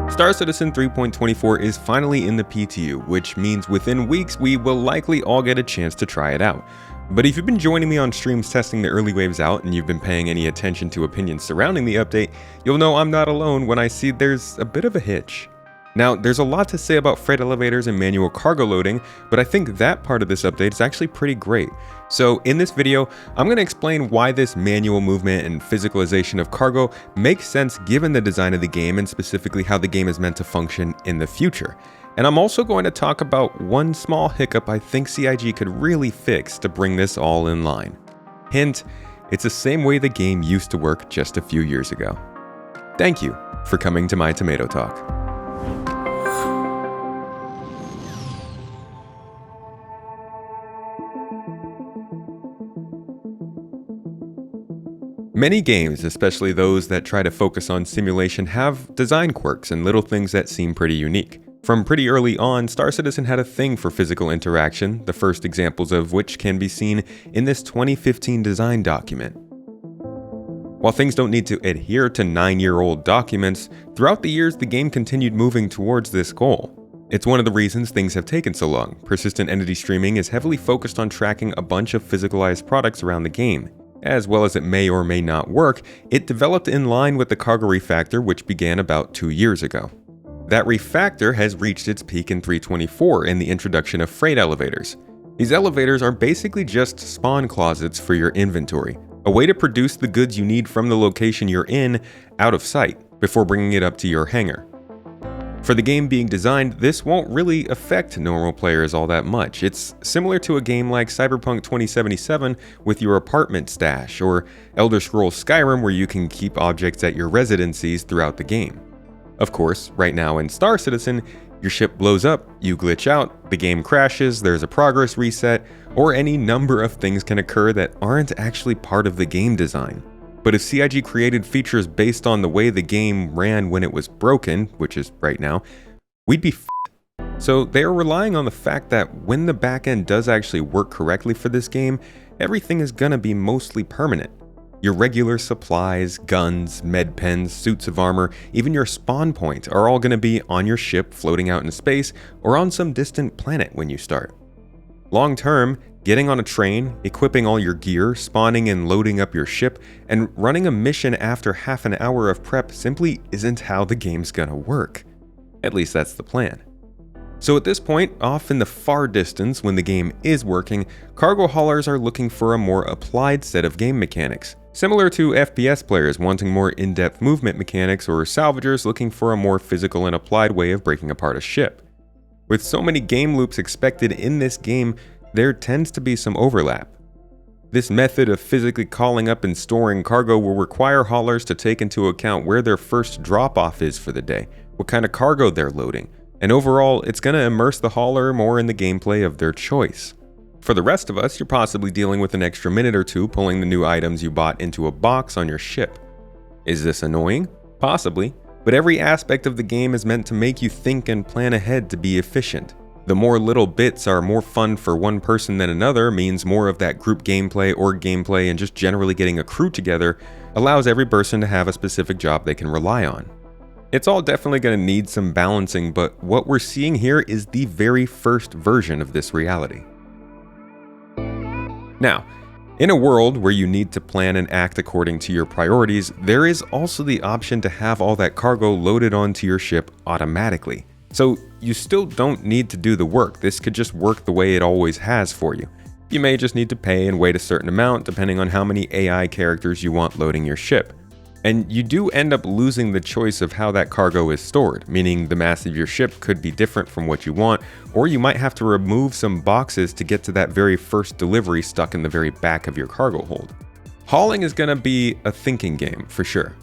Star Citizen 3.24 is finally in the PTU, which means within weeks we will likely all get a chance to try it out. But if you've been joining me on streams testing the early waves out and you've been paying any attention to opinions surrounding the update, you'll know I'm not alone when I see there's a bit of a hitch. Now, there's a lot to say about freight elevators and manual cargo loading, but I think that part of this update is actually pretty great. So in this video, I'm going to explain why this manual movement and physicalization of cargo makes sense given the design of the game and specifically how the game is meant to function in the future. And I'm also going to talk about one small hiccup I think CIG could really fix to bring this all in line. Hint, it's the same way the game used to work just a few years ago. Thank you for coming to my Tomato Talk. Many games, especially those that try to focus on simulation, have design quirks and little things that seem pretty unique. From pretty early on, Star Citizen had a thing for physical interaction, the first examples of which can be seen in this 2015 design document. While things don't need to adhere to 9-year-old documents, throughout the years the game continued moving towards this goal. It's one of the reasons things have taken so long. Persistent entity streaming is heavily focused on tracking a bunch of physicalized products around the game. As well as it may or may not work, it developed in line with the cargo refactor, which began about 2 years ago. That refactor has reached its peak in 3.24 in the introduction of freight elevators. These elevators are basically just spawn closets for your inventory, a way to produce the goods you need from the location you're in out of sight before bringing it up to your hangar. For the game being designed, this won't really affect normal players all that much. It's similar to a game like Cyberpunk 2077 with your apartment stash, or Elder Scrolls Skyrim where you can keep objects at your residencies throughout the game. Of course, right now in Star Citizen, your ship blows up, you glitch out, the game crashes, there's a progress reset, or any number of things can occur that aren't actually part of the game design. But if CIG created features based on the way the game ran when it was broken, which is right now, we'd be f***ed. So they are relying on the fact that when the backend does actually work correctly for this game, everything is gonna be mostly permanent. Your regular supplies, guns, med pens, suits of armor, even your spawn point are all gonna be on your ship floating out in space or on some distant planet when you start. Long term, getting on a train, equipping all your gear, spawning and loading up your ship, and running a mission after half an hour of prep simply isn't how the game's gonna work. At least that's the plan. So at this point, off in the far distance when the game is working, cargo haulers are looking for a more applied set of game mechanics. Similar to FPS players wanting more in-depth movement mechanics or salvagers looking for a more physical and applied way of breaking apart a ship. With so many game loops expected in this game, there tends to be some overlap. This method of physically calling up and storing cargo will require haulers to take into account where their first drop-off is for the day, what kind of cargo they're loading, and overall, it's going to immerse the hauler more in the gameplay of their choice. For the rest of us, you're possibly dealing with an extra minute or two pulling the new items you bought into a box on your ship. Is this annoying? Possibly, but every aspect of the game is meant to make you think and plan ahead to be efficient. The more little bits are more fun for one person than another means more of that group gameplay or gameplay and just generally getting a crew together allows every person to have a specific job they can rely on. It's all definitely going to need some balancing, but what we're seeing here is the very first version of this reality. Now, in a world where you need to plan and act according to your priorities, there is also the option to have all that cargo loaded onto your ship automatically. So you still don't need to do the work. This could just work the way it always has for you. You may just need to pay and wait a certain amount depending on how many AI characters you want loading your ship. And you do end up losing the choice of how that cargo is stored, meaning the mass of your ship could be different from what you want, or you might have to remove some boxes to get to that very first delivery stuck in the very back of your cargo hold. Hauling is going to be a thinking game, for sure.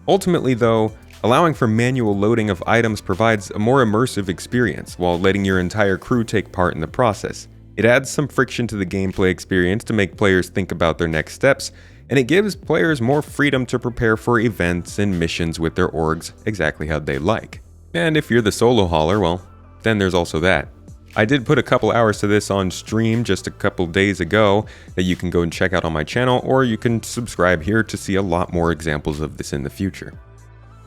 Ultimately though, allowing for manual loading of items provides a more immersive experience while letting your entire crew take part in the process. It adds some friction to the gameplay experience to make players think about their next steps, and it gives players more freedom to prepare for events and missions with their orgs exactly how they like. And if you're the solo hauler, well, then there's also that. I did put a couple hours to this on stream just a couple days ago that you can go and check out on my channel, or you can subscribe here to see a lot more examples of this in the future.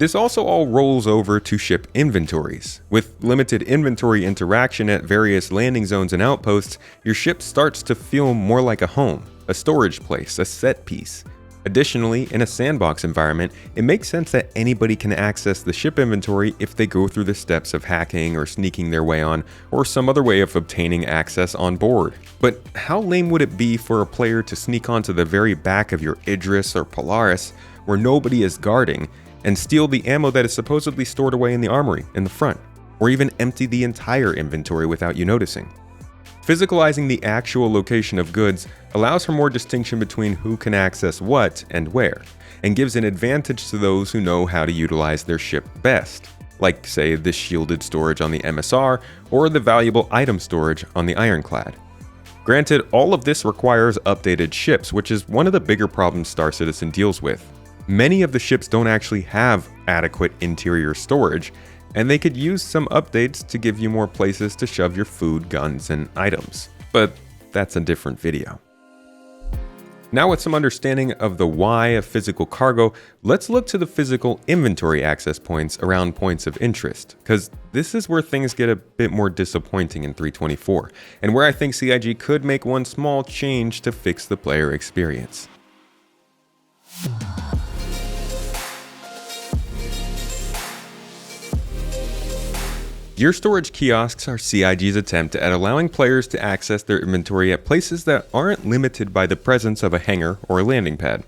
This also all rolls over to ship inventories. With limited inventory interaction at various landing zones and outposts, your ship starts to feel more like a home, a storage place, a set piece. Additionally, in a sandbox environment, it makes sense that anybody can access the ship inventory if they go through the steps of hacking or sneaking their way on, or some other way of obtaining access on board. But how lame would it be for a player to sneak onto the very back of your Idris or Polaris, where nobody is guarding, and steal the ammo that is supposedly stored away in the armory in the front, or even empty the entire inventory without you noticing? Physicalizing the actual location of goods allows for more distinction between who can access what and where, and gives an advantage to those who know how to utilize their ship best, like say the shielded storage on the MSR or the valuable item storage on the Ironclad. Granted, all of this requires updated ships, which is one of the bigger problems Star Citizen deals with. Many of the ships don't actually have adequate interior storage, and they could use some updates to give you more places to shove your food, guns, and items. But that's a different video. Now with some understanding of the why of physical cargo, let's look to the physical inventory access points around points of interest, because this is where things get a bit more disappointing in 3.24, and where I think CIG could make one small change to fix the player experience. Gear storage kiosks are CIG's attempt at allowing players to access their inventory at places that aren't limited by the presence of a hangar or a landing pad.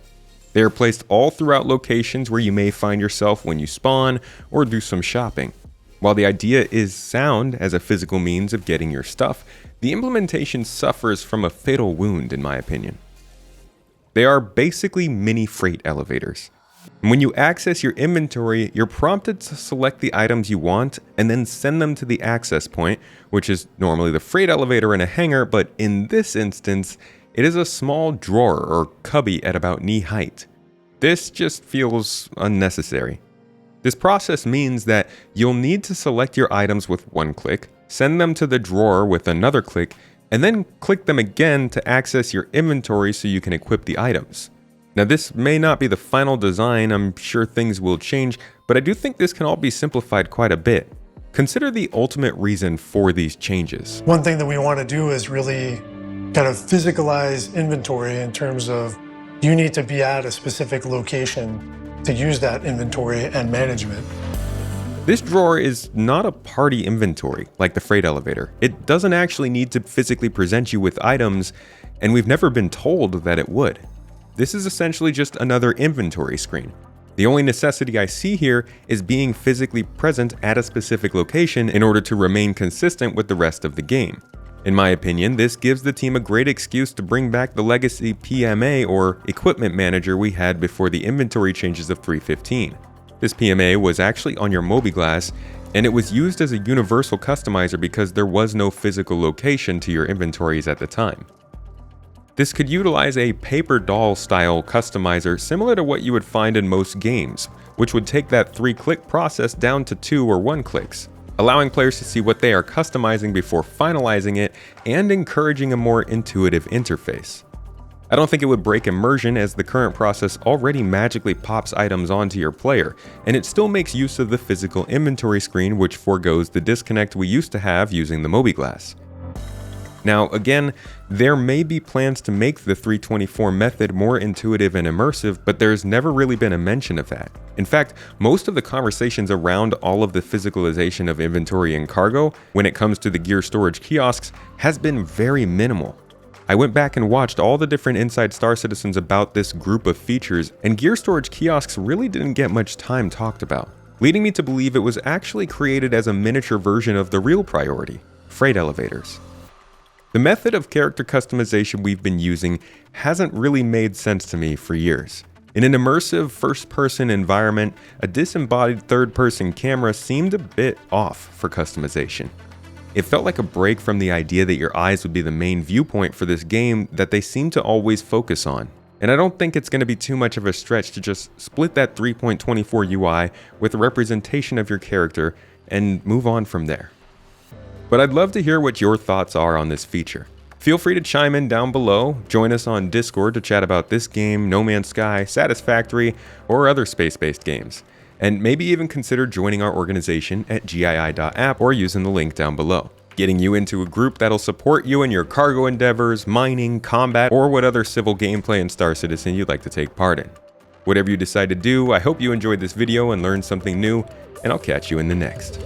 They are placed all throughout locations where you may find yourself when you spawn or do some shopping. While the idea is sound as a physical means of getting your stuff, the implementation suffers from a fatal wound in my opinion. They are basically mini freight elevators. When you access your inventory, you're prompted to select the items you want and then send them to the access point, which is normally the freight elevator in a hangar, but in this instance, it is a small drawer or cubby at about knee height. This just feels unnecessary. This process means that you'll need to select your items with one click, send them to the drawer with another click, and then click them again to access your inventory so you can equip the items. Now this may not be the final design, I'm sure things will change, but I do think this can all be simplified quite a bit. Consider the ultimate reason for these changes. One thing that we want to do is really kind of physicalize inventory in terms of you need to be at a specific location to use that inventory and management. This drawer is not a party inventory like the freight elevator. It doesn't actually need to physically present you with items, and we've never been told that it would. This is essentially just another inventory screen. The only necessity I see here is being physically present at a specific location in order to remain consistent with the rest of the game. In my opinion, this gives the team a great excuse to bring back the legacy PMA or equipment manager we had before the inventory changes of 3.15. This PMA was actually on your mobiGlas, and it was used as a universal customizer because there was no physical location to your inventories at the time. This could utilize a paper doll style customizer similar to what you would find in most games, which would take that 3-click process down to 2 or 1 clicks, allowing players to see what they are customizing before finalizing it and encouraging a more intuitive interface. I don't think it would break immersion as the current process already magically pops items onto your player, and it still makes use of the physical inventory screen which forgoes the disconnect we used to have using the mobiGlas. Now again, there may be plans to make the 3.24 method more intuitive and immersive, but there's never really been a mention of that. In fact, most of the conversations around all of the physicalization of inventory and cargo, when it comes to the gear storage kiosks, has been very minimal. I went back and watched all the different Inside Star Citizens about this group of features, and gear storage kiosks really didn't get much time talked about, leading me to believe it was actually created as a miniature version of the real priority, freight elevators. The method of character customization we've been using hasn't really made sense to me for years. In an immersive first-person environment, a disembodied third-person camera seemed a bit off for customization. It felt like a break from the idea that your eyes would be the main viewpoint for this game that they seem to always focus on. And I don't think it's going to be too much of a stretch to just split that 3.24 UI with a representation of your character and move on from there. But I'd love to hear what your thoughts are on this feature. Feel free to chime in down below, join us on Discord to chat about this game, No Man's Sky, Satisfactory, or other space-based games. And maybe even consider joining our organization at gii.app or using the link down below. Getting you into a group that'll support you in your cargo endeavors, mining, combat, or what other civil gameplay in Star Citizen you'd like to take part in. Whatever you decide to do, I hope you enjoyed this video and learned something new, and I'll catch you in the next.